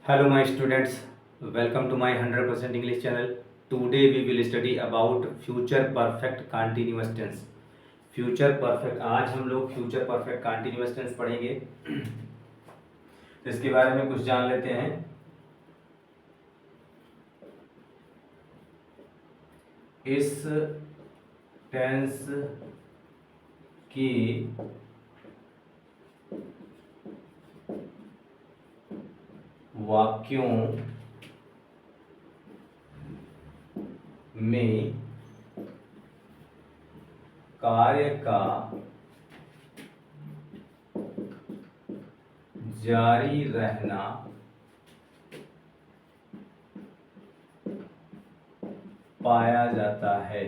Hello my students, welcome to my 100% English channel. Today we will study about future perfect continuous tense. Future perfect आज हम लोग future perfect continuous tense पढ़ेंगे। तो इसके बारे में कुछ जान लेते हैं। इस टेंस की वाक्यों में कार्य का जारी रहना पाया जाता है।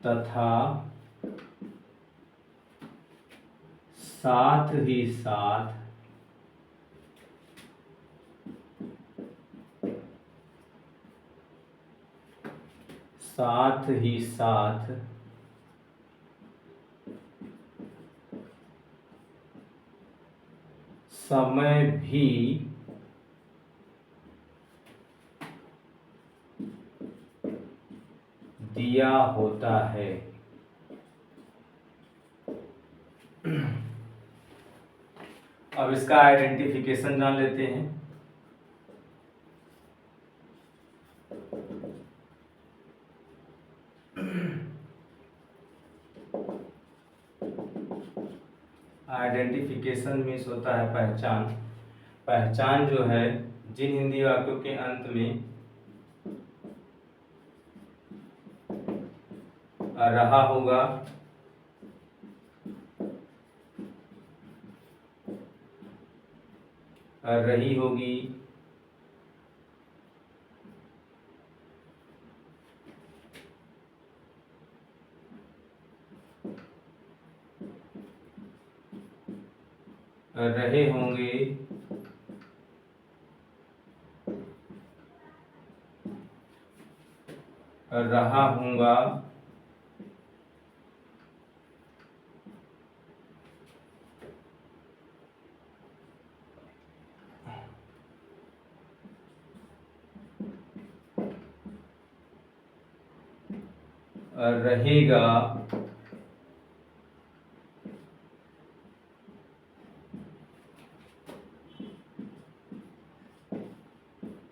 तथा साथ ही साथ समय भी दिया होता है। अब इसका आइडेंटिफिकेशन जान लेते हैं। आइडेंटिफिकेशन मीन्स होता है पहचान। पहचान जो है जिन हिंदी वाक्यों के अंत में रहा होगा रही होगी रहे होंगे रहा हूँगा रहेगा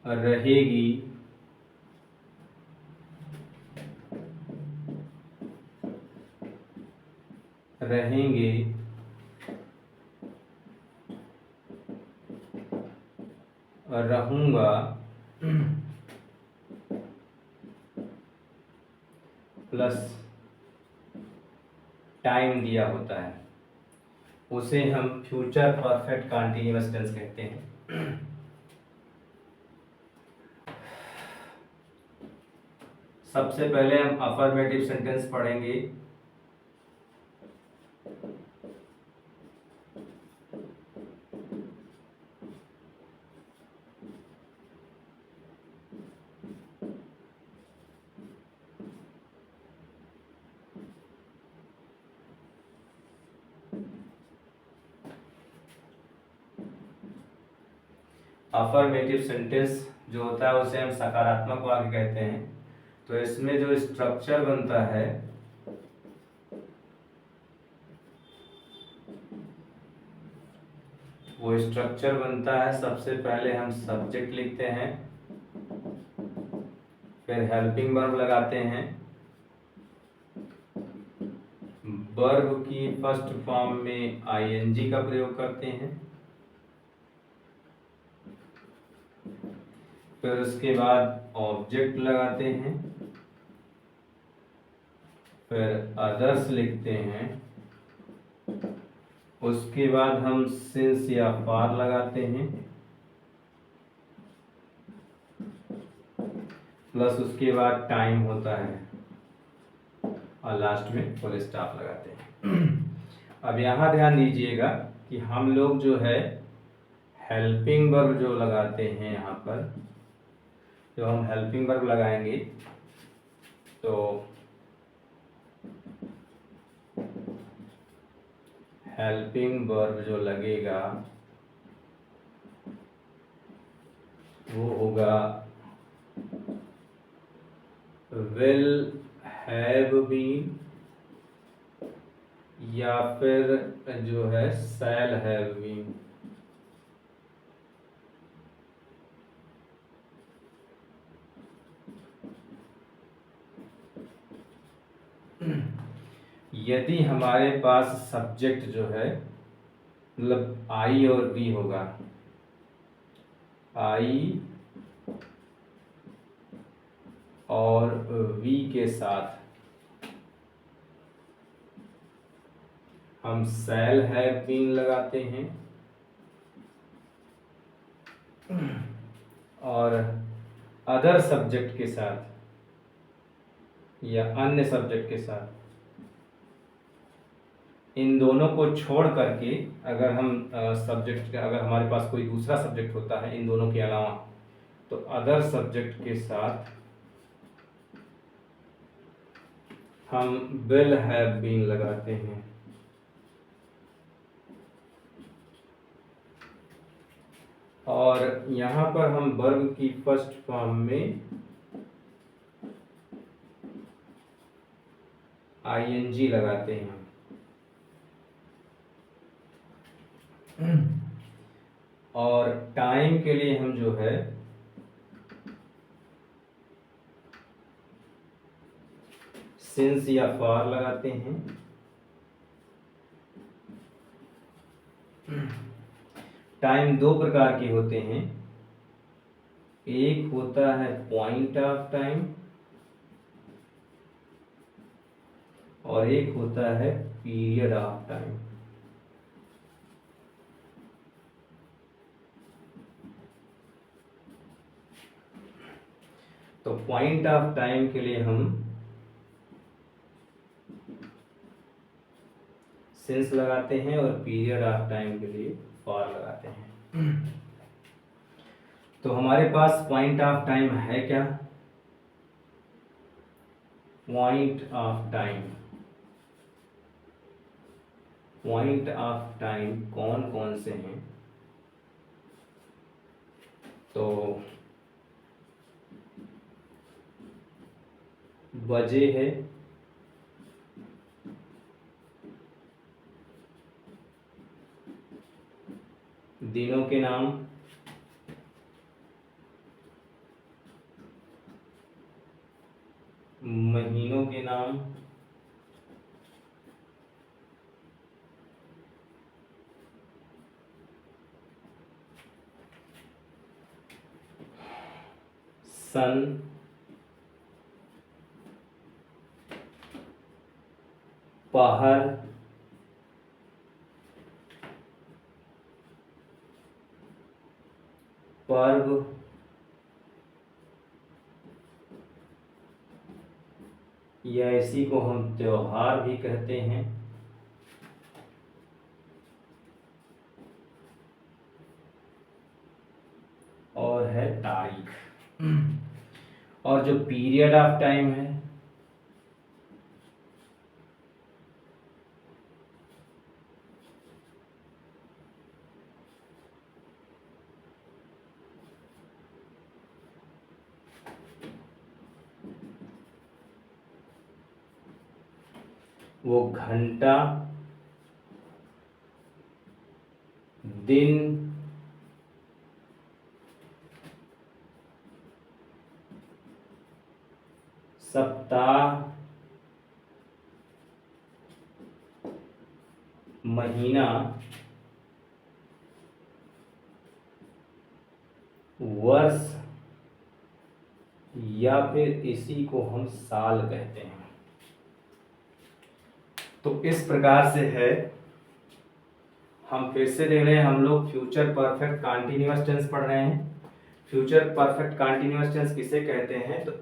रहेगी रहेंगे रहूँगा प्लस टाइम दिया होता है, उसे हम फ्यूचर परफेक्ट कंटीन्यूअस टेंस कहते हैं। सबसे पहले हम अफर्मेटिव सेंटेंस पढ़ेंगे। अफर्मेटिव सेंटेंस जो होता है उसे हम सकारात्मक वाक्य कहते हैं। तो इसमें जो स्ट्रक्चर बनता है वो स्ट्रक्चर बनता है, सबसे पहले हम सब्जेक्ट लिखते हैं, फिर हेल्पिंग वर्ब लगाते हैं, वर्ब की फर्स्ट फॉर्म में आईएनजी का प्रयोग करते हैं, फिर उसके बाद ऑब्जेक्ट लगाते हैं, फिर अदर्स लिखते हैं, उसके बाद हम सिंस या फॉर लगाते हैं, प्लस उसके बाद टाइम होता है और लास्ट में फुल स्टॉप लगाते हैं। अब यहाँ ध्यान दीजिएगा कि हम लोग जो है हेल्पिंग वर्ब जो लगाते हैं, यहाँ पर जो हम हेल्पिंग वर्ब लगाएंगे तो हेल्पिंग वर्ब जो लगेगा वो होगा विल हैव बीन या फिर जो है शैल हैव बीन। यदि हमारे पास सब्जेक्ट जो है मतलब आई और वी होगा, आई और वी के साथ हम शैल हैव बीन लगाते हैं और अदर सब्जेक्ट के साथ या अन्य सब्जेक्ट के साथ इन दोनों को छोड़ करके अगर हम सब्जेक्ट अगर हमारे पास कोई दूसरा सब्जेक्ट होता है इन दोनों के अलावा, तो अदर सब्जेक्ट के साथ हम विल हैव बीन लगाते हैं। और यहाँ पर हम वर्ब की फर्स्ट फॉर्म में आईएनजी लगाते हैं। और टाइम के लिए हम जो है सिंस या फॉर लगाते हैं। टाइम दो प्रकार के होते हैं, एक होता है पॉइंट ऑफ टाइम और एक होता है पीरियड ऑफ टाइम। तो पॉइंट ऑफ टाइम के लिए हम सिंस लगाते हैं और पीरियड ऑफ टाइम के लिए फॉर लगाते हैं। तो हमारे पास पॉइंट ऑफ टाइम है क्या? Point of time, point of time कौन कौन से हैं? तो बजे है, दिनों के नाम, महीनों के नाम, सन, पहर, पर्व, या इसी को हम त्योहार भी कहते हैं। और है तारीख। और जो पीरियड ऑफ टाइम है वो घंटा, दिन, सप्ताह, महीना, वर्ष या फिर इसी को हम साल कहते हैं। तो इस प्रकार से है। हम फिर से देख रहे हैं, हम लोग फ्यूचर परफेक्ट कंटीन्यूअस टेंस पढ़ रहे हैं। फ्यूचर परफेक्ट कंटीन्यूअस टेंस किसे कहते हैं? तो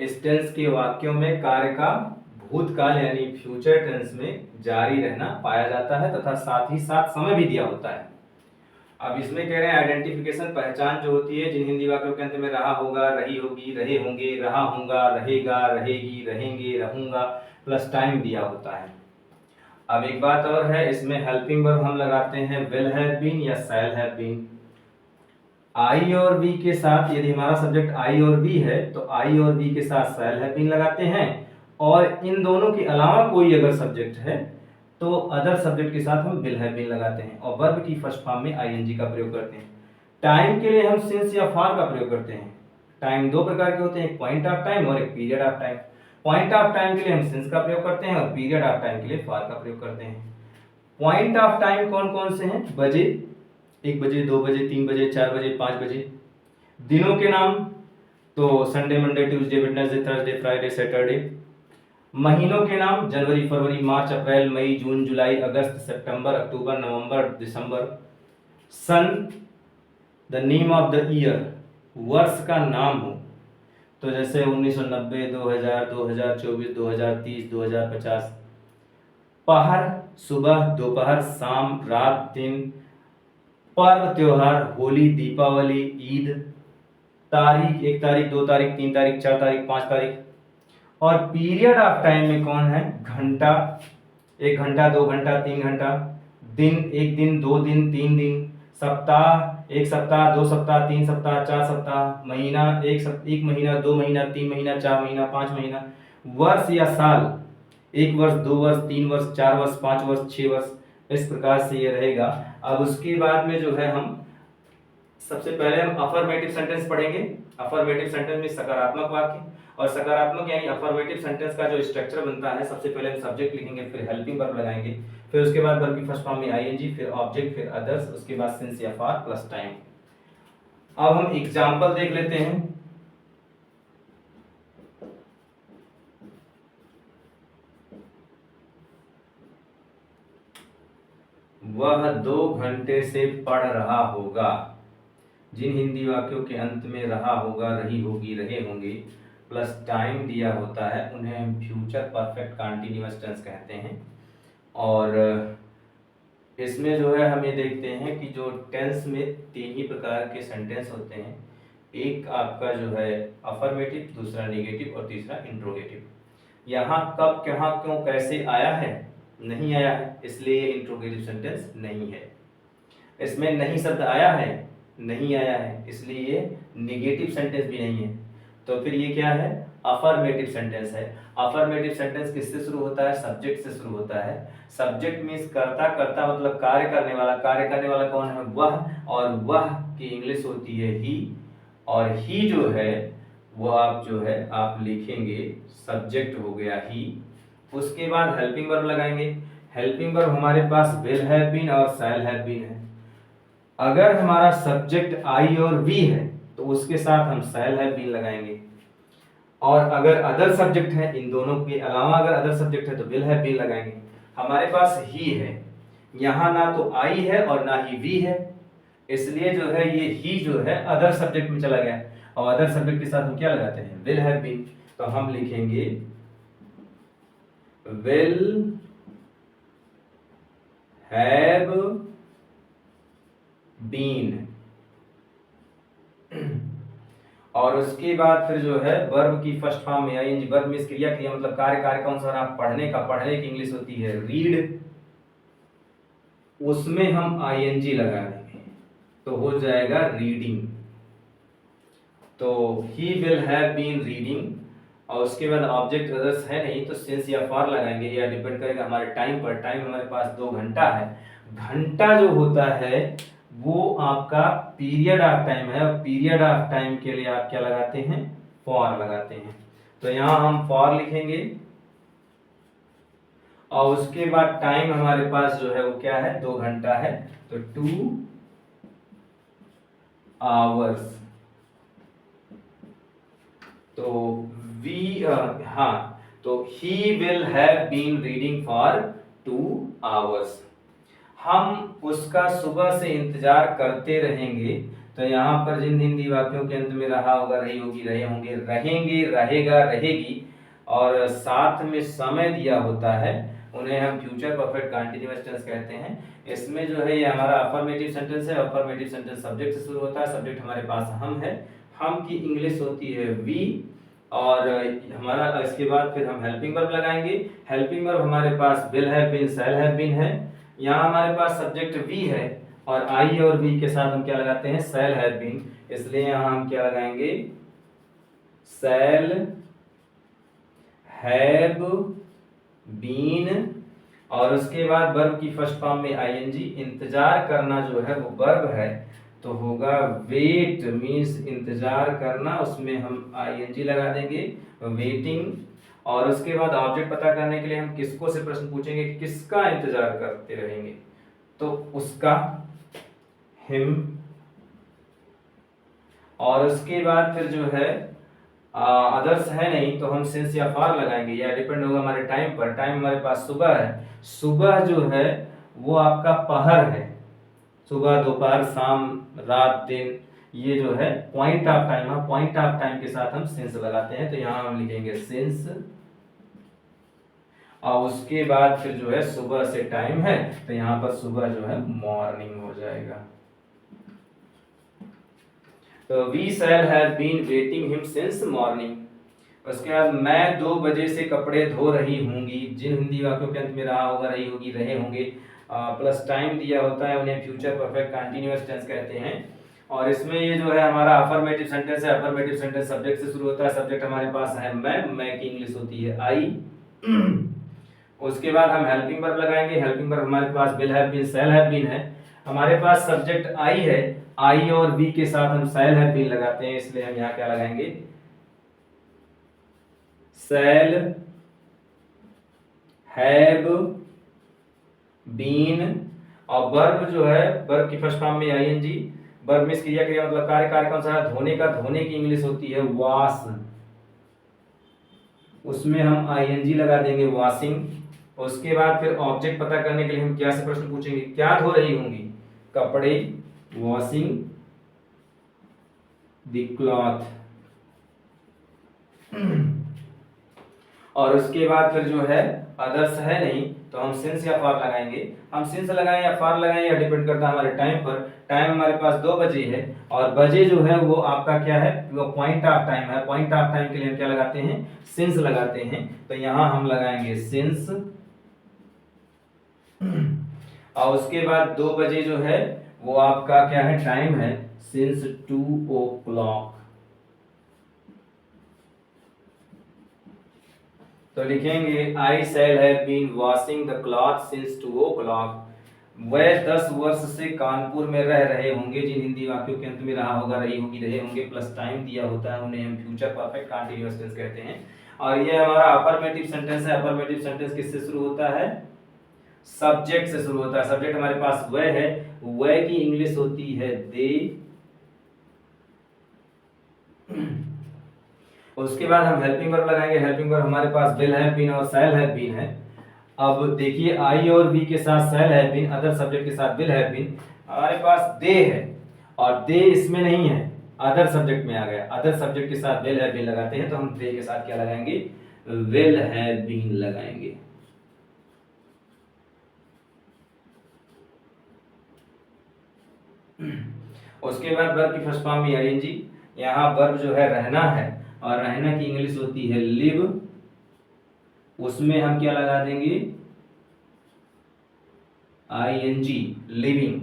इस टेंस के वाक्यों में कार्य का भूतकाल यानी फ्यूचर टेंस में जारी रहना पाया जाता है तथा साथ ही साथ समय भी दिया होता है। अब इसमें कह रहे हैं आइडेंटिफिकेशन, पहचान जो होती है जिन हिंदी वाक्यों के अंत में रहा होगा, रही होगी, रहे होंगे, रहा होगा, रहेगा, रहेगी, रहेंगे, रहूंगा प्लस टाइम दिया होता है। अब एक बात और है, इसमें हेल्पिंग वर्ब हम लगाते हैं विल हैव बीन या शैल हैव बीन। आई और बी के साथ, यदि हमारा सब्जेक्ट आई और बी है तो आई और बी के साथ शैल हैव बीन लगाते हैं, और इन दोनों के अलावा कोई अगर सब्जेक्ट है तो अदर सब्जेक्ट के साथ हम विल हैव बीन लगाते हैं, और वर्ब की फर्स्ट फॉर्म में आईएनजी का प्रयोग करते हैं। टाइम के लिए हम सिंस या फॉर का प्रयोग करते हैं। टाइम दो प्रकार के होते हैं, एक पॉइंट ऑफ टाइम और एक period of time. Point of time के लिए हम सिंस का प्रयोग करते हैं और पीरियड ऑफ टाइम के लिए फॉर का प्रयोग करते हैं। पॉइंट ऑफ टाइम कौन कौन से हैं? बजे, 1 बजे, 2 बजे, 3 बजे, 4 बजे, 5 बजे। दिनों के नाम तो Sunday, Monday, Tuesday, Wednesday, Thursday, Friday, Saturday. महीनों के नाम जनवरी, फरवरी, मार्च, अप्रैल, मई, जून, जुलाई, अगस्त, सितंबर, अक्टूबर, नवंबर, दिसंबर। सन, the name of the year, वर्ष का नाम हो, तो जैसे 1990, 2000, 2024, 2030, 2050। पहर, सुबह, दोपहर, शाम, रात, दिन। पर्व, त्योहार, होली, दीपावली, ईद। तारीख, 1 तारीख, 2 तारीख, 3 तारीख, 4 तारीख, 5 तारीख। और पीरियड ऑफ टाइम में कौन है? घंटा, 1 घंटा, 2 घंटा, 3 घंटा। दिन, 1 दिन, 2 दिन, 3 दिन। सप्ताह, 1 सप्ताह, 2 सप्ताह, 3 सप्ताह, 4 सप्ताह। महीना, 1 महीना, 2 महीना, 3 महीना, 4 महीना, 5 महीना। वर्ष या साल, 1 वर्ष, 2 वर्ष, 3 वर्ष, 4 वर्ष, 5 वर्ष, 6 वर्ष। इस प्रकार से ये रहेगा। अब उसके बाद में जो है हम सबसे पहले हम अफर्मेटिव सेंटेंस पढ़ेंगे। अफर्मेटिव सेंटेंस में सकारात्मक वाक्य, और सकारात्मक यानी अफर्मेटिव सेंटेंस का जो स्ट्रक्चर बनता है, सबसे पहले हम सब्जेक्ट लिखेंगे, फिर हेल्पिंग वर्ब लगाएंगे, फिर उसके बाद वर्ब की फर्स्ट फॉर्म में आईएनजी, फिर ऑब्जेक्ट, फिर अदर्स, उसके बाद सिंस या फॉर प्लस टाइम। अब हम एग्जांपल देख लेते हैं। वह 2 घंटे से पढ़ रहा होगा। जिन हिंदी वाक्यों के अंत में रहा होगा, रही होगी, रहे होंगे प्लस टाइम दिया होता है, उन्हें हम फ्यूचर परफेक्ट कंटीन्यूअस टेंस कहते हैं। और इसमें जो है हम ये देखते हैं कि जो टेंस में 3 ही प्रकार के सेंटेंस होते हैं। एक आपका जो है अफर्मेटिव, दूसरा नेगेटिव और तीसरा इंट्रोगेटिव। यहाँ कब, कहाँ, क्यों, कैसे आया है? नहीं आया है, इसलिए ये इंट्रोगेटिव सेंटेंस नहीं है। इसमें नहीं शब्द आया है? नहीं आया है, इसलिए ये नेगेटिव सेंटेंस भी नहीं है। तो फिर ये क्या है? अफर्मेटिव सेंटेंस है। अफर्मेटिव सेंटेंस किससे शुरू होता है? सब्जेक्ट से शुरू होता है। सब्जेक्ट मीन्स कर्ता, कर्ता मतलब कार्य करने वाला। कार्य करने वाला कौन है? वह, और वह की इंग्लिश होती है ही, और ही जो है वो आप जो है आप लिखेंगे सब्जेक्ट हो गया ही। उसके बाद हेल्पिंग वर्ब लगाएंगे। हेल्पिंग वर्ब हमारे पास विल हैव बीन और शैल हैव बीन है। अगर हमारा सब्जेक्ट आई और वी है तो उसके साथ हम शैल हैव बीन लगाएंगे, और अगर अदर सब्जेक्ट है, इन दोनों के अलावा अगर अदर सब्जेक्ट है तो विल हैव बीन लगाएंगे। हमारे पास ही है, यहाँ ना तो आई है और ना ही वी है, इसलिए जो है ये ही जो है अदर सब्जेक्ट में चला गया, और अदर सब्जेक्ट के साथ हम क्या लगाते हैं? Will have been. तो हम लिखेंगे विल हैव बीन, और उसके बाद फिर जो है वर्ब की फर्स्ट फॉर्म में आईएनजी। वर्ब मींस क्रिया, क्रिया मतलब कार्य, कार्य कौन सा? आप पढ़ने का, पढ़ने की इंग्लिश होती है रीड, उसमें हम आईएनजी लगा देंगे तो हो जाएगा रीडिंग। तो he will have been reading, और उसके बाद ऑब्जेक्ट अदर्स है नहीं तो सिंस या फॉर लगाएंगे, या डिपेंड करेगा हमारे टाइम पर। टाइम हमारे पास 2 घंटा है। घंटा जो होता है वो आपका पीरियड ऑफ टाइम है, और पीरियड ऑफ टाइम के लिए आप क्या लगाते हैं? फॉर लगाते हैं। तो यहाँ हम फॉर लिखेंगे, और उसके बाद टाइम हमारे पास जो है वो क्या है? 2 घंटा है, तो 2 आवर्स। तो वी हाँ, तो he will have been reading for 2 hours. हम उसका सुबह से इंतजार करते रहेंगे। तो यहाँ पर जिन हिंदी वाक्यों के अंत में रहा होगा, रही होगी, रहे होंगे, रहेंगे, रहेगा, रहेगी, और साथ में समय दिया होता है, उन्हें हम फ्यूचर परफेक्ट कंटीन्यूअस टेंस कहते हैं। इसमें जो है ये हमारा अफर्मेटिव सेंटेंस है। अफर्मेटिव सेंटेंस सब्जेक्ट से शुरू होता है। सब्जेक्ट हमारे पास हम है, हम की इंग्लिश होती है वी, और हमारा इसके बाद फिर हम हेल्पिंग वर्ब लगाएंगे। हेल्पिंग वर्ब हमारे पास will have been, shall have been है। यहाँ हमारे पास सब्जेक्ट वी है और आई और वी के साथ हम क्या लगाते हैं, शैल हैव बीन, इसलिए यहाँ हम क्या लगाएंगे, शैल हैव बीन। और उसके बाद वर्ब की फर्स्ट फॉर्म में आईएनजी, इंतजार करना जो है वो वर्ब है तो होगा वेट, मीन्स इंतजार करना, उसमें हम आईएनजी लगा देंगे, वेटिंग। और उसके बाद ऑब्जेक्ट पता करने के लिए हम किसको से प्रश्न पूछेंगे, किसका इंतजार करते रहेंगे, तो उसका, हिम। और उसके बाद फिर जो है अदर्स है नहीं तो हम सिंस या फॉर लगाएंगे, या डिपेंड होगा हमारे टाइम पर। टाइम हमारे पास सुबह है, सुबह जो है वो आपका पहर है, सुबह, दोपहर, शाम, रात, दिन, ये जो है पॉइंट ऑफ टाइम है। पॉइंट ऑफ टाइम के साथ हम सिंस लगाते हैं, तो यहाँ हम लिखेंगे सिंस। और उसके बाद फिर जो है सुबह से टाइम है तो यहाँ पर सुबह जो है मॉर्निंग हो जाएगा। तो we shall have been waiting him since morning. उसके बाद मैं 2 बजे से कपड़े धो रही होंगी, जिन हिंदी वाक्यों के अंत में रहा होगा, रही होगी, रहे होंगे प्लस टाइम दिया होता है उन्हें फ्यूचर परफेक्ट कंटीन्यूअस टेंस कहते हैं। और इसमें ये जो है हमारा अफर्मेटिव सेंटेंस है। अफर्मेटिव सेंटेंस सब्जेक्ट से शुरू होता है, सब्जेक्ट हमारे पास है मैं की इंग्लिश होती है आई। उसके बाद हम हेल्पिंग वर्ब लगाएंगे। हेल्पिंग वर्ब हमारे पास will have been, shall have been है। हमारे पास सब्जेक्ट आई है, आई और वी के साथ हम शैल हैव बीन लगाते हैं, इसलिए हम यहाँ क्या लगाएंगे, शैल हैव बीन। और वर्ब जो है, वर्ब की फर्स्ट फॉर्म में आईएनजी, वर्ब में क्रिया, क्रिया मतलब कार्य, कार्य कौन सा है, धोने का, धोने की इंग्लिश होती है वॉश, उसमें हम आईएनजी लगा देंगे, वॉशिंग। उसके बाद फिर ऑब्जेक्ट पता करने के लिए हम क्या से प्रश्न पूछेंगे, क्या धो रही होंगी, कपड़े, वॉशिंग द क्लॉथ। और उसके बाद फिर जो है अदर्स है नहीं तो हम सिंस या फॉर लगाएंगे। हम सिंस लगाएं या फॉर लगाएं या डिपेंड करता है हमारे टाइम पर। टाइम हमारे पास 2 बजे है और बजे जो है वो आपका क्या है, वो पॉइंट ऑफ टाइम है। पॉइंट ऑफ टाइम के लिए हम क्या लगाते हैं, सिंस लगाते हैं, तो यहां हम लगाएंगे सिंस। और उसके बाद 2 बजे जो है वो आपका क्या है, टाइम है, सिंस 2 o'clock। तो लिखेंगे I shall have been washing the cloth since 2 o'clock। वह 10 वर्ष से कानपुर में रह रहे होंगे, जिन हिंदी वाक्यों के अंत में रहा होगा, रही होगी, रहे होंगे प्लस टाइम दिया होता है उन्हें हम फ्यूचर परफेक्ट कंटीन्यूअस टेंस कहते हैं। और ये हमारा अफर्मेटिव सेंटेंस है। अफर्मेटिव सेंटेंस किससे शुरू होता है, सब्जेक्ट से शुरू होता है। सब्जेक्ट हमारे पास वह है, वह की इंग्लिश होती है दे। उसके बाद हम हेल्पिंग वर्ब लगाएंगे। हेल्पिंग वर्ब हमारे पास विल हैव बीन और शैल हैव बीन है। अब देखिए आई और वी के साथ shall have been, other subject के साथ विल हैव बीन। हमारे पास दे है और दे इसमें नहीं है, अदर सब्जेक्ट में आ गया। अदर सब्जेक्ट के साथ विल हैव बीन लगाते हैं तो हम दे के साथ क्या लगाएंगे, विल हैव बीन लगाएंगे। उसके बाद वर्ब की फर्स्ट फॉर्म में आईएनजी। यहाँ वर्ब जो है रहना है और रहना की इंग्लिश होती है लिव, उसमें हम क्या लगा देंगे, आईएनजी, लिविंग।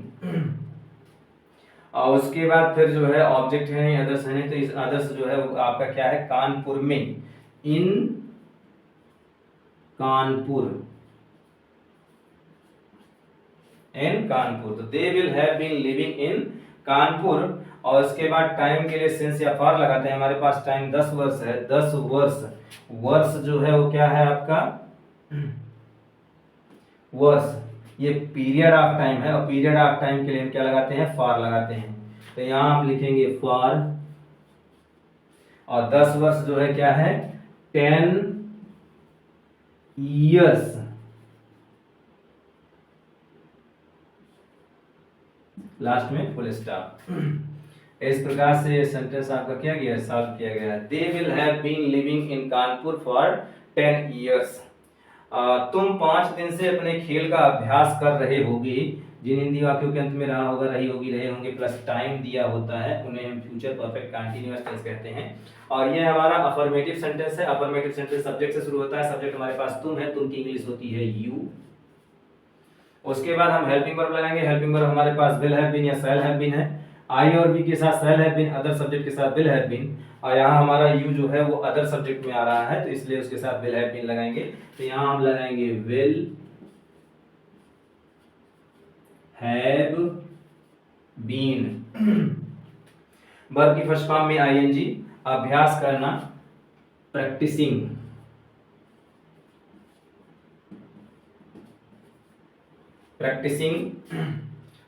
और उसके बाद फिर जो है ऑब्जेक्ट है अदर्स है, तो इस अदर्स जो है आपका क्या है, कानपुर में, इन कानपुर, इन कानपुर। तो they will have been living in Kanpur. और उसके बाद टाइम के लिए सिंस या फॉर लगाते हैं। हमारे पास टाइम 10 वर्ष है, 10 वर्ष, वर्ष जो है वो क्या है आपका, वर्ष, ये पीरियड ऑफ टाइम है और पीरियड ऑफ टाइम के लिए हम क्या लगाते हैं, फॉर लगाते हैं। तो यहां हम लिखेंगे फॉर। और 10 वर्ष जो है क्या है, 10 years। लास्ट में फुल स्टॉप। इस प्रकार से सेंटेंस आपका क्या गया, सॉल्व किया गया है। They will have been living in Kanpur for 10 years। तुम 5 दिन से अपने खेल का अभ्यास कर रहे होगे, जिन हिंदी वाक्यों के अंत में रहा होगा, रही होगी, रहे होंगे प्लस टाइम दिया होता है उन्हें हम फ्यूचर परफेक्ट कंटीन्यूअस टेंस कहते हैं। और ये हमारा अफर्मेटिव सेंटेंस है। अफर्मेटिव सेंटेंस सब्जेक्ट से शुरू होता है। सब्जेक्ट हमारे पास तुम है, तुम की इंग्लिश होती है यू। उसके बाद हम हेल्पिंग वर्ब लगाएंगे। हेल्पिंग वर्ब हमारे पास विल हैव बीन या शैल हैव बीन है। आई और बी के साथ shall have been, other subject के साथ विल हैव बीन, और यहाँ हमारा यू जो है वो अदर सब्जेक्ट में आ रहा है तो इसलिए उसके साथ विल हैव बीन लगाएंगे। तो यहाँ हम लगाएंगे विल हैव बीन। वर्ब की फर्स्ट फॉर्म में आईएनजी, अभ्यास करना, प्रैक्टिसिंग। प्रैक्टिसिंग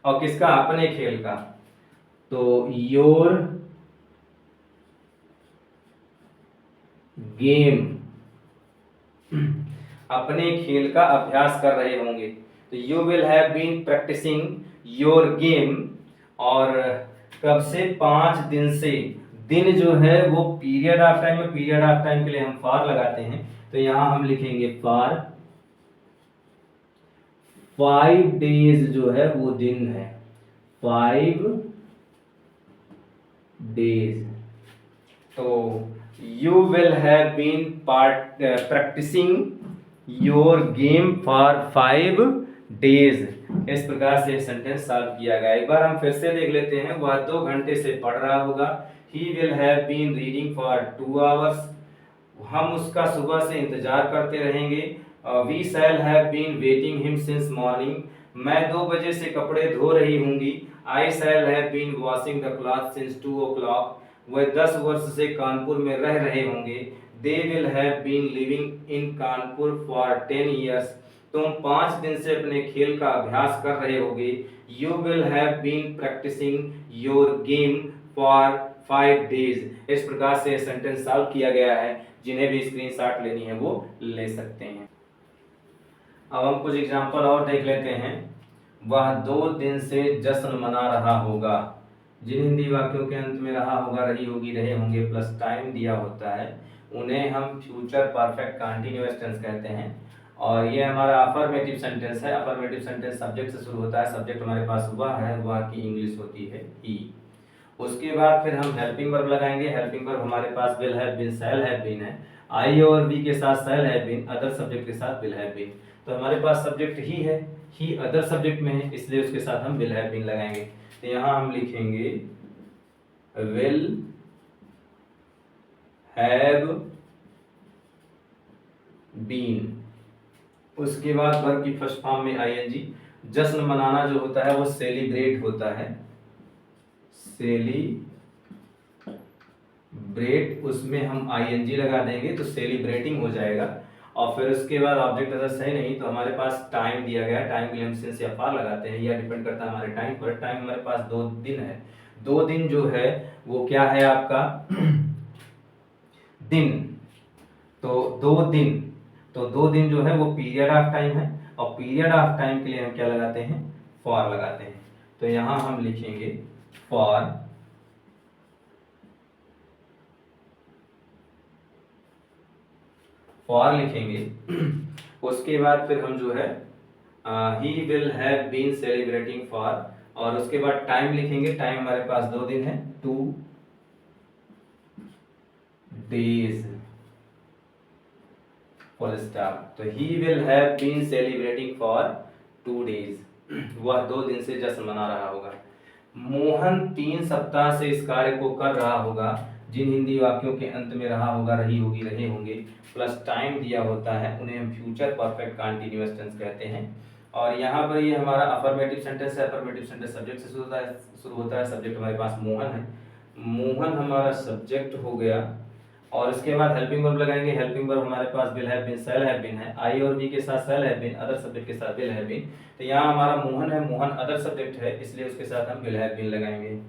और किसका? अपने खेल का। तो योर गेम, अपने खेल का अभ्यास कर रहे होंगे। तो you will have been practising your game. और कब से? 5 दिन से। दिन जो है वो पीरियड ऑफ टाइम है, पीरियड ऑफ टाइम के लिए हम फॉर लगाते हैं। तो यहां हम लिखेंगे फॉर 5 डेज जो है वो दिन है, 5 डेज। तो you will have been practising your game for 5 days. इस प्रकार से सेंटेंस सॉल्व किया गया। एक बार हम फिर से देख लेते हैं। वह 2 घंटे से पढ़ रहा होगा। He will have been reading for 2 hours. हम उसका सुबह से इंतजार करते रहेंगे। We shall have been waiting him since morning. मैं 2 बजे से कपड़े धो रही होंगी। I shall have been washing the cloth since 2 o'clock। वह 10 वर्ष से कानपुर में रह रहे होंगे। They will have been living in Kanpur for 10 years। तुम 5 दिन से अपने खेल का अभ्यास कर रहे होगे। You will have been practising your game for 5 days. इस प्रकार से सेंटेंस सॉल्व किया गया है। जिन्हें भी स्क्रीनशॉट लेनी है वो ले सकते हैं। अब हम कुछ एग्जांपल और देख लेते हैं। वह 2 दिन से जश्न मना रहा होगा। जिन हिंदी वाक्यों के अंत में रहा होगा, रही होगी, रहे होंगे प्लस टाइम दिया होता है उन्हें हम फ्यूचर परफेक्ट कंटीन्यूअस टेंस कहते हैं। और ये हमारा अफर्मेटिव सेंटेंस है। अफर्मेटिव सेंटेंस सब्जेक्ट से शुरू होता है। सब्जेक्ट हमारे पास वह है, वह की इंग्लिश होती है ही। उसके बाद फिर हम हेल्पिंग वर्ब लगाएंगे। हेल्पिंग वर्ब हमारे पास will have been, shall have been है। आई और बी के साथ shall have been, other subject के साथ विल हैव बीन। तो हमारे पास सब्जेक्ट ही है, ही अदर सब्जेक्ट में है, इसलिए उसके साथ हम विल हैव बीन लगाएंगे। तो यहाँ हम लिखेंगे विल हैव बीन। उसके बाद वर्ब की फर्स्ट फॉर्म में आईएनजी। जश्न मनाना जो होता है वो सेलिब्रेट होता है, सेलिब्रेट, उसमें हम आईएनजी लगा देंगे तो सेलिब्रेटिंग हो जाएगा। और फिर उसके बाद ऑब्जेक्ट अगर सही नहीं तो हमारे पास टाइम दिया गया है। टाइम के लिए हम सिंस या फॉर लगाते हैं, या डिपेंड करता है हमारे टाइम पर। टाइम हमारे पास 2 दिन है। 2 दिन जो है वो क्या है आपका? दिन। तो 2 दिन, तो 2 दिन जो है वो पीरियड ऑफ टाइम है। और पीरियड ऑफ टाइम के लिए हम क्या लगाते हैं? फॉर लगाते हैं। तो यहां हम लिखेंगे फॉर लिखेंगे। उसके बाद फिर हम जो है he will have been celebrating for, और उसके बाद टाइम लिखेंगे। टाइम हमारे पास 2 दिन है, 2 days, फुल स्टॉप। तो he will have been celebrating for 2 days। वह 2 दिन से जश्न मना रहा होगा। मोहन 3 सप्ताह से इस कार्य को कर रहा होगा। जिन हिंदी वाक्यों के अंत में रहा होगा, रही होगी, रहे होंगे प्लस टाइम दिया होता है उन्हें हम फ्यूचर परफेक्ट कंटीन्यूअस टेंस कहते हैं। और यहाँ पर ये हमारा अफर्मेटिव सेंटेंस है। अफर्मेटिव सेंटेंस सब्जेक्ट से शुरू होता है। सब्जेक्ट हमारे पास मोहन है। मोहन हमारा सब्जेक्ट हो गया। और उसके बाद हेल्पिंग वर्ब लगाएंगे। हेल्पिंग वर्ब हमारे पास will have been, shall have been है। आई और बी के साथ shall have been, other subject के साथ विल हैव बीन। तो यहाँ हमारा मोहन है, मोहन अदर सब्जेक्ट है, इसलिए उसके साथ हम विल हैव बीन लगाएंगे।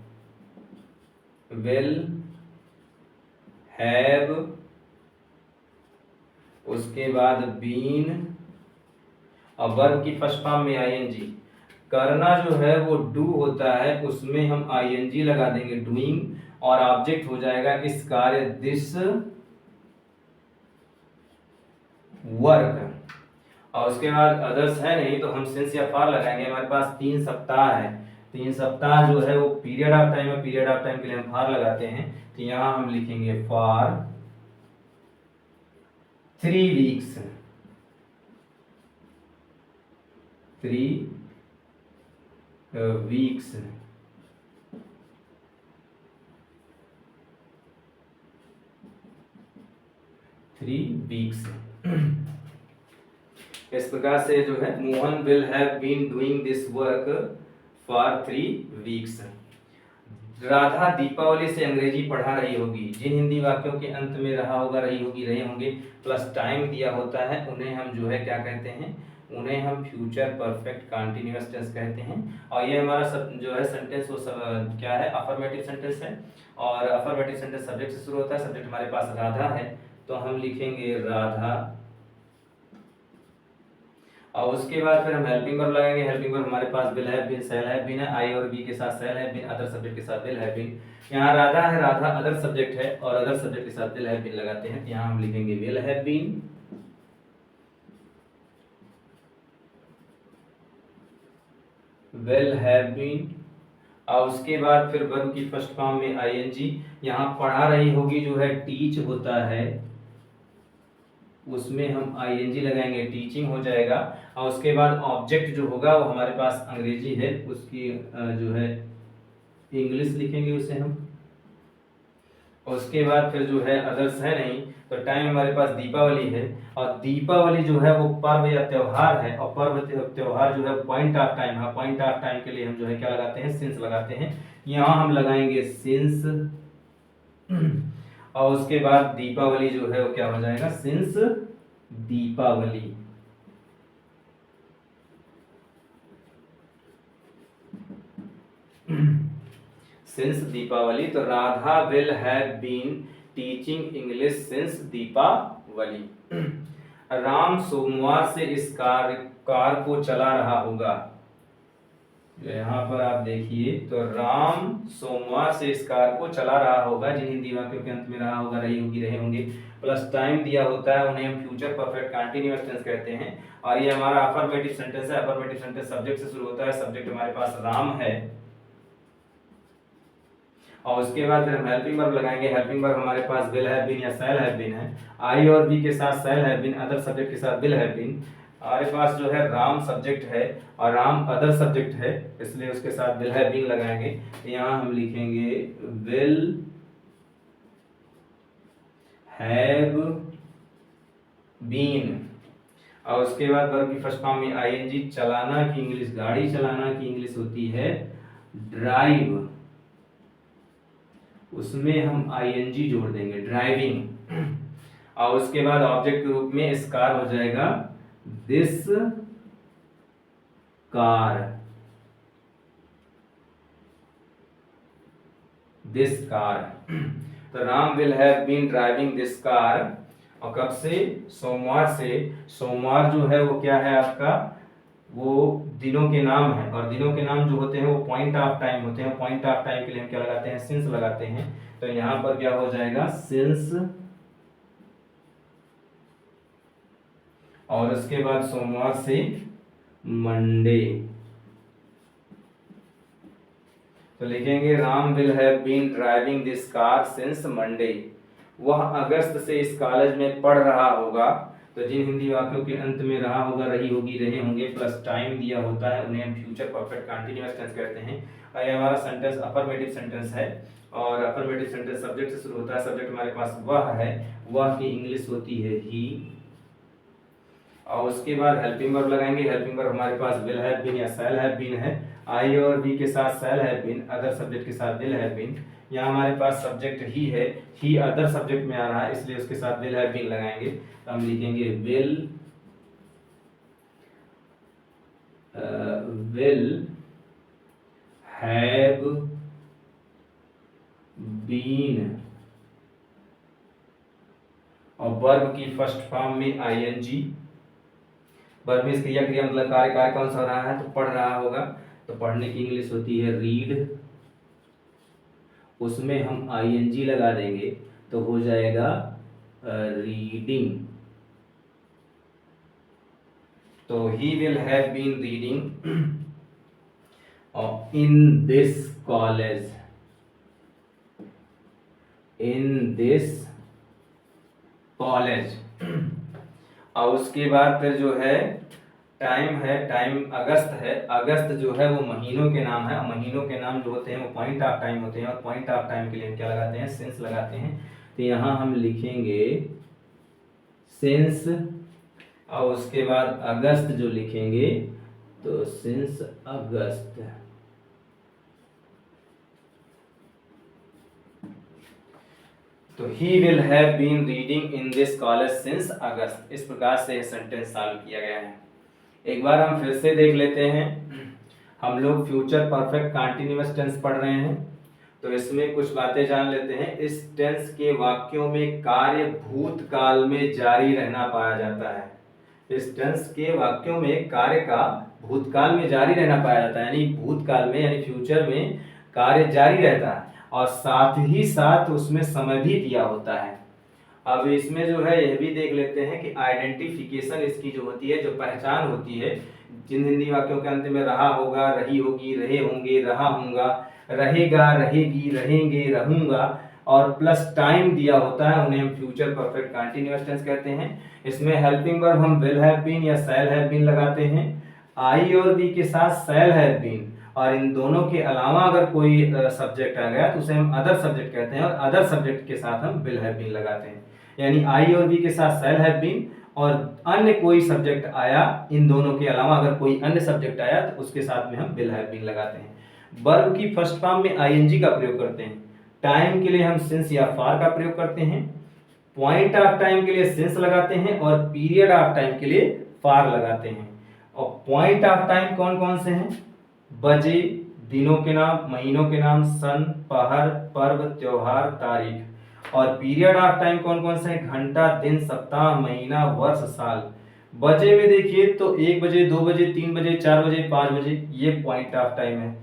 विल हैव, उसके बाद बीन, और वर्ब की फर्स्ट फॉर्म में आईएनजी। करना जो है वो डू होता है, उसमें हम आईएनजी लगा देंगे, डूइंग, और ऑब्जेक्ट हो जाएगा इस कार्य, दिस वर्क। और उसके बाद अदर्स है नहीं तो हम सिंस या फॉर लगाएंगे। हमारे पास 3 सप्ताह है, 3 सप्ताह जो है वो पीरियड ऑफ टाइम है, पीरियड ऑफ टाइम के लिए हम फॉर लगाते हैं। तो यहाँ हम लिखेंगे फॉर 3 वीक्स, 3 वीक्स। इस प्रकार से जो है Mohan will have been doing this work for 3 weeks. Radha Deepawali से अंग्रेजी पढ़ा रही होगी। जिन हिंदी वाक्यों के अंत में रहा होगा, रही होगी, रहे होंगे प्लस टाइम दिया होता है उन्हें हम जो है क्या कहते हैं, उन्हें हम फ्यूचर परफेक्ट कंटीन्यूअस टेंस कहते हैं। और ये हमारा सब जो है सेंटेंस वो सब क्या है, अफर्मेटिव सेंटेंस है। और अफर्मेटिव सेंटेंस सब्जेक्ट से शुरू होता है। सब्जेक्ट हमारे पास राधा है तो हम लिखेंगे राधा। और उसके बाद फिर हम हेल्पिंग वर्ब लगाएंगे। हेल्पिंग वर्ब हमारे पास will have been, shall have been है। आई और बी के साथ shall have been, other subject के साथ विल हैव बीन। यहाँ राधा है, राधा अदर सब्जेक्ट है और अदर सब्जेक्ट के साथ विल हैव बीन लगाते हैं। यहाँ हम लिखेंगे will have been. Will have been. और उसके बाद फिर वर्ब की फर्स्ट फॉर्म में आईएनजी। यहाँ पढ़ा रही होगी जो है टीच होता है, उसमें हम आईएनजी लगाएंगे, टीचिंग हो जाएगा। और उसके बाद ऑब्जेक्ट जो होगा वो हमारे पास अंग्रेजी है, उसकी जो है इंग्लिश लिखेंगे उसे हम। और उसके बाद फिर जो है अदर्स है नहीं तो टाइम हमारे पास दीपावली है। और दीपावली जो है वो पर्व या त्योहार है। और पर्व त्योहार जो है पॉइंट ऑफ टाइम है। पॉइंट ऑफ टाइम के लिए हम जो है क्या लगाते हैं, सिंस लगाते हैं। यहाँ हम लगाएंगे सिंस। और उसके बाद दीपावली जो है वो क्या हो जाएगा, सिंस दीपावली। सिंस दीपावली। तो Radha will have been teaching English since Deepawali. Ram सोमवार से इस कार को चला रहा होगा। यहाँ पर आप देखिए तो राम सोमवार से इस कार को चला रहा होगा। जिन हिंदी वाक्यों के अंत में रहा होगा, रही होगी, रहे होंगे प्लस टाइम दिया होता है उन्हें हम फ्यूचर परफेक्ट कंटीन्यूअस टेंस कहते हैं। और ये हमारा अफर्मेटिव सेंटेंस है। अफर्मेटिव सेंटेंस सब्जेक्ट से शुरू होता है। सब्जेक्ट हमारे पास राम है। और उसके बाद फिर हम हेल्पिंग वर्ब लगाएंगे। हेल्पिंग वर्ब हमारे पास विल हैव बीन या शैल हैव बीन है। आई और बी के साथ shall have been, other subject के साथ विल हैव बीन। हमारे पास जो है राम सब्जेक्ट है और राम अदर सब्जेक्ट है, इसलिए उसके साथ विल हैव बीन लगाएंगे। यहाँ हम लिखेंगे विल हैव बीन। और उसके बाद वर्ब की फर्स्ट फॉर्म में आईएनजी। चलाना की इंग्लिश, गाड़ी चलाना की इंग्लिश होती है ड्राइव, उसमें हम आईएनजी जोड़ देंगे, ड्राइविंग। और उसके बाद ऑब्जेक्ट के रूप में इस कार हो जाएगा दिस कार, दिस कार। तो Ram will have been driving this car. और कब से, सोमवार से। सोमवार जो है वो क्या है आपका, वो दिनों के नाम है। और दिनों के नाम जो होते हैं वो पॉइंट ऑफ टाइम होते हैं। पॉइंट ऑफ टाइम के लिए हम क्या लगाते हैं, सिंस लगाते हैं। तो यहाँ पर क्या हो जाएगा, सिंस। और उसके बाद सोमवार से मंडे। तो लिखेंगे Ram will have been driving this car since Monday. वह अगस्त से इस कॉलेज में पढ़ रहा होगा। तो जिन हिंदी वाक्यों के अंत में रहा होगा, रही होगी, रहे होंगे प्लस टाइम दिया होता है उन्हें हम फ्यूचर परफेक्ट कंटीन्यूअस टेंस कहते हैं। और ये हमारा सेंटेंस अफर्मेटिव सेंटेंस है। और अफर्मेटिव सेंटेंस सब्जेक्ट से शुरू होता है। सब्जेक्ट हमारे पास वह है, वह की इंग्लिश होती है ही। और उसके बाद हेल्पिंग वर्ब लगाएंगे। हेल्पिंग वर्ब हमारे पास विल हैव बीन या शैल हैव बीन है। आई और बी के साथ shall have been, other subject के साथ विल हैव बीन। यहाँ हमारे पास सब्जेक्ट ही है, ही अदर सब्जेक्ट में आ रहा है इसलिए उसके साथ विल हैव बीन लगाएंगे। तो हम लिखेंगे विल हैव बीन। और वर्ब की फर्स्ट फॉर्म में आईएनजी। वर्ब में क्रिया क्रिया मतलब कार्य, कार्य कौन सा हो रहा है, तो पढ़ रहा होगा। तो पढ़ने की इंग्लिश होती है रीड, उसमें हम आईएनजी लगा देंगे तो हो जाएगा रीडिंग। तो he will have been reading in this college, in this college. और उसके बाद फिर जो है टाइम है, टाइम अगस्त है। अगस्त जो है वो महीनों के नाम है, महीनों के नाम जो होते हैं वो पॉइंट ऑफ टाइम होते हैं, और पॉइंट ऑफ टाइम के लिए हम क्या लगाते हैं, सिंस लगाते हैं। तो यहाँ हम लिखेंगे सिंस, और उसके बाद अगस्त जो लिखेंगे तो सिंस अगस्त। तो he will have been reading in this college since August. इस प्रकार से यह सेंटेंस सॉल्व किया गया है। एक बार हम फिर से देख लेते हैं। हम लोग फ्यूचर परफेक्ट कंटीन्यूअस टेंस पढ़ रहे हैं, तो इसमें कुछ बातें जान लेते हैं। इस टेंस के वाक्यों में कार्य भूतकाल में जारी रहना पाया जाता है। इस टेंस के वाक्यों में कार्य का भूतकाल में जारी रहना पाया जाता है, यानी भूतकाल में यानी फ्यूचर में कार्य जारी रहता है, और साथ ही साथ उसमें समय भी दिया होता है। अब इसमें जो है यह भी देख लेते हैं कि आइडेंटिफिकेशन इसकी जो होती है, जो पहचान होती है, जिन हिंदी वाक्यों के अंत में रहा होगा, रही होगी, रहे होंगे, रहा होगा, रहेगा, रहेगी, रहेंगे, रहूंगा और प्लस टाइम दिया होता है, उन्हें हम फ्यूचर परफेक्ट कंटीन्यूअस टेंस कहते हैं। इसमें हेल्पिंग वर्ब हम विल हैव बीन या शैल हैव बीन लगाते हैं। आई और बी के साथ शैल हैव बीन, और इन दोनों के अलावा अगर कोई सब्जेक्ट आ गया तो उसे हम अदर सब्जेक्ट कहते हैं, और अदर सब्जेक्ट के साथ हम विल हैव बीन लगाते हैं। यानी आई और बी के साथ शैल हैव बीन, और अन्य कोई सब्जेक्ट आया, इन दोनों के अलावा अगर कोई अन्य सब्जेक्ट आया तो उसके साथ में हम विल हैव बीन लगाते हैं। वर्ब की फर्स्ट फॉर्म में आईएनजी का प्रयोग करते हैं। टाइम के लिए हम सिंस या फार का प्रयोग करते हैं। पॉइंट ऑफ टाइम के लिए सिंस लगाते हैं, और पीरियड ऑफ टाइम के लिए फार लगाते हैं। और पॉइंट ऑफ टाइम कौन कौन से हैं? बजे, दिनों के नाम, महीनों के नाम, सन, पहर, पर्व, त्योहार, तारीख। और पीरियड ऑफ टाइम कौन कौन से हैं? घंटा, दिन, सप्ताह, महीना, वर्ष, साल। बजे में देखिए तो 1 बजे, 2 बजे, 3 बजे, 4 बजे, 5 बजे, ये पॉइंट ऑफ टाइम है।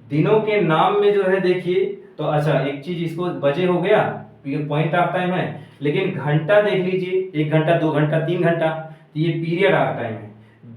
दिनों के नाम में जो है देखिए तो अच्छा, एक चीज, इसको बजे हो गया, पॉइंट ऑफ टाइम है, लेकिन घंटा देख लीजिए, 1 घंटा, 2 घंटा, 3 घंटा, तो ये पीरियड ऑफ टाइम है।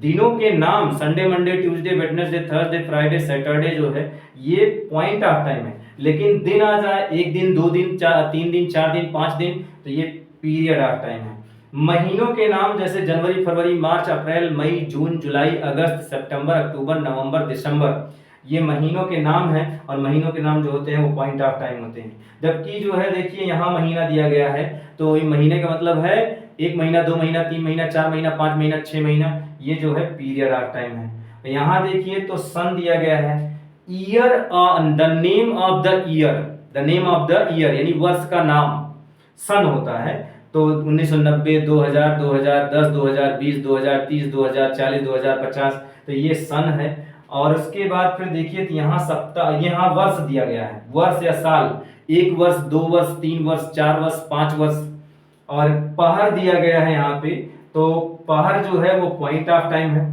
दिनों के नाम Sunday, Monday, Tuesday, Wednesday, Thursday, Friday, Saturday जो है ये पॉइंट ऑफ टाइम है। लेकिन दिन आ जाए 1 दिन, 2 दिन, 3 दिन, 4 दिन, 5 दिन, तो ये पीरियड ऑफ टाइम है। महीनों के नाम जैसे जनवरी, फरवरी, मार्च, अप्रैल, मई, जून, जुलाई, अगस्त, सितंबर, अक्टूबर, नवंबर, दिसंबर, ये महीनों के नाम हैं, और महीनों के नाम जो होते हैं वो पॉइंट ऑफ टाइम होते हैं। जबकि जो है देखिए यहाँ महीना दिया गया है, तो ये महीने का मतलब है 1 महीना, 2 महीना, 3 महीना, 4 महीना, 5 महीना, 6 महीना, ये जो है पीरियड ऑफ टाइम है। यहाँ देखिए तो सन दिया गया है। Year, the name of the year, the name of the year यानी वर्ष का नाम सन होता है। तो 1990, 2000, 2010, 2020, 2030, 2040, 2050, तो ये सन है। और उसके बाद फिर देखिए तो यहाँ सप्ताह, यहाँ वर्ष दिया गया है, वर्ष या साल, 1 वर्ष, 2 वर्ष, 3 वर्ष, 4 वर्ष, 5 वर्ष। और पहर दिया गया है यहाँ पे, तो पहर जो है वो पॉइंट ऑफ टाइम है।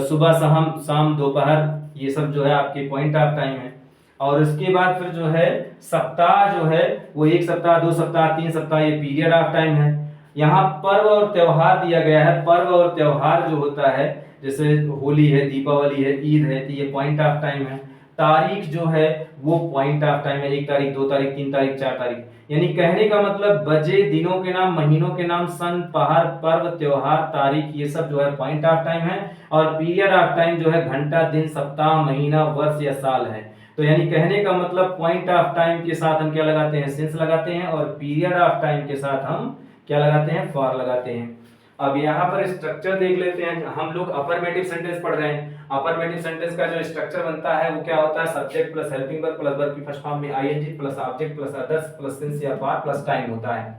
सुबह, शाम, दोपहर, ये सब जो है आपके पॉइंट ऑफ टाइम है। और उसके बाद फिर जो है सप्ताह जो है वो 1 सप्ताह, 2 सप्ताह, 3 सप्ताह, ये पीरियड ऑफ टाइम है। यहाँ पर्व और त्योहार दिया गया है। पर्व और त्योहार जो होता है, जैसे होली है, दीपावली है, ईद है, तो ये पॉइंट ऑफ टाइम है। तारीख जो है वो पॉइंट ऑफ टाइम है, 1 तारीख, 2 तारीख, 3 तारीख, 4 तारीख। यानी कहने का मतलब बजे, दिनों के नाम, महीनों के नाम, सन, पहर, पर्व, त्योहार, तारीख, ये सब जो है पॉइंट ऑफ टाइम है। और पीरियड ऑफ टाइम जो है घंटा, दिन, सप्ताह, महीना, वर्ष या साल है। तो यानी कहने का मतलब पॉइंट ऑफ टाइम के साथ हम क्या लगाते हैं? सिंस लगाते हैं, और पीरियड ऑफ टाइम के साथ हम क्या लगाते हैं? फॉर लगाते हैं। अब यहाँ पर स्ट्रक्चर देख लेते हैं। हम लोग अफर्मेटिव सेंटेंस पढ़ रहे हैं। अफर्मेटिव सेंटेंस का जो स्ट्रक्चर बनता है वो क्या होता है? Subject plus helping verb plus verb की फर्स्ट फॉर्म में ING plus object plus others plus since या फॉर प्लस टाइम होता है।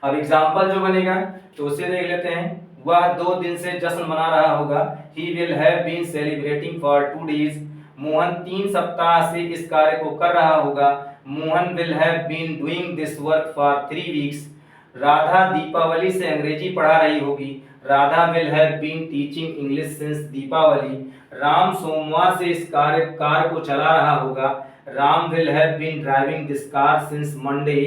अब एग्जांपल जो बनेगा तो उसे देख लेते हैं। वह 2 दिन से जश्न मना रहा होगा। He will have been celebrating for 2 days. Mohan 3 सप्ताह से इस कार्य को कर रहा होगा। Mohan will have been doing this work for 3 weeks. Radha Deepawali से अंग्रेजी पढ़ा रही होगी। Radha will have been teaching English since Deepawali. Ram सोमवार से इस कार को चला रहा होगा। Ram will have been driving this car since Monday.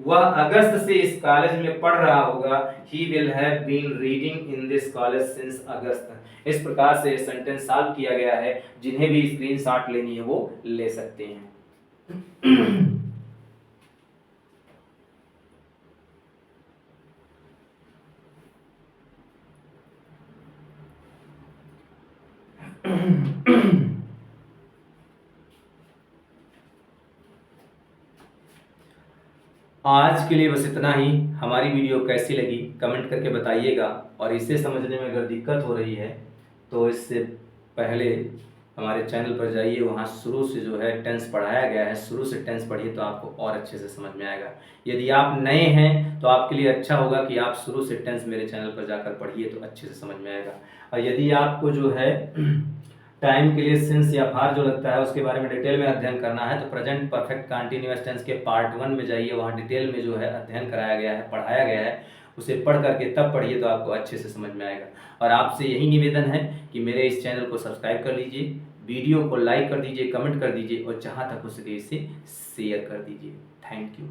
वह अगस्त से इस कॉलेज में पढ़ रहा होगा। He will have been reading in this college since August. इस प्रकार से सेंटेंस सॉल्व किया गया है। जिन्हें भी स्क्रीनशॉट लेनी है वो ले सकते हैं। आज के लिए बस इतना ही। हमारी वीडियो कैसी लगी कमेंट करके बताइएगा, और इसे समझने में अगर दिक्कत हो रही है तो इससे पहले हमारे चैनल पर जाइए, वहाँ शुरू से जो है टेंस पढ़ाया गया है, शुरू से टेंस पढ़िए तो आपको और अच्छे से समझ में आएगा। यदि आप नए हैं तो आपके लिए अच्छा होगा कि आप शुरू से टेंस मेरे चैनल पर जाकर पढ़िए तो अच्छे से समझ में आएगा। और यदि आपको जो है टाइम के लिए सिंस या फार जो लगता है उसके बारे में डिटेल में अध्ययन करना है तो प्रेजेंट परफेक्ट कंटीन्यूअस टेंस के पार्ट 1 में जाइए, वहाँ डिटेल में जो है अध्ययन कराया गया है, पढ़ाया गया है। उसे पढ़ करके तब पढ़िए तो आपको अच्छे से समझ में आएगा। और आपसे यही निवेदन है कि मेरे इस चैनल को सब्सक्राइब कर लीजिए, वीडियो को लाइक कर दीजिए, कमेंट कर दीजिए और जहाँ तक हो सके इसे शेयर कर दीजिए। Thank you.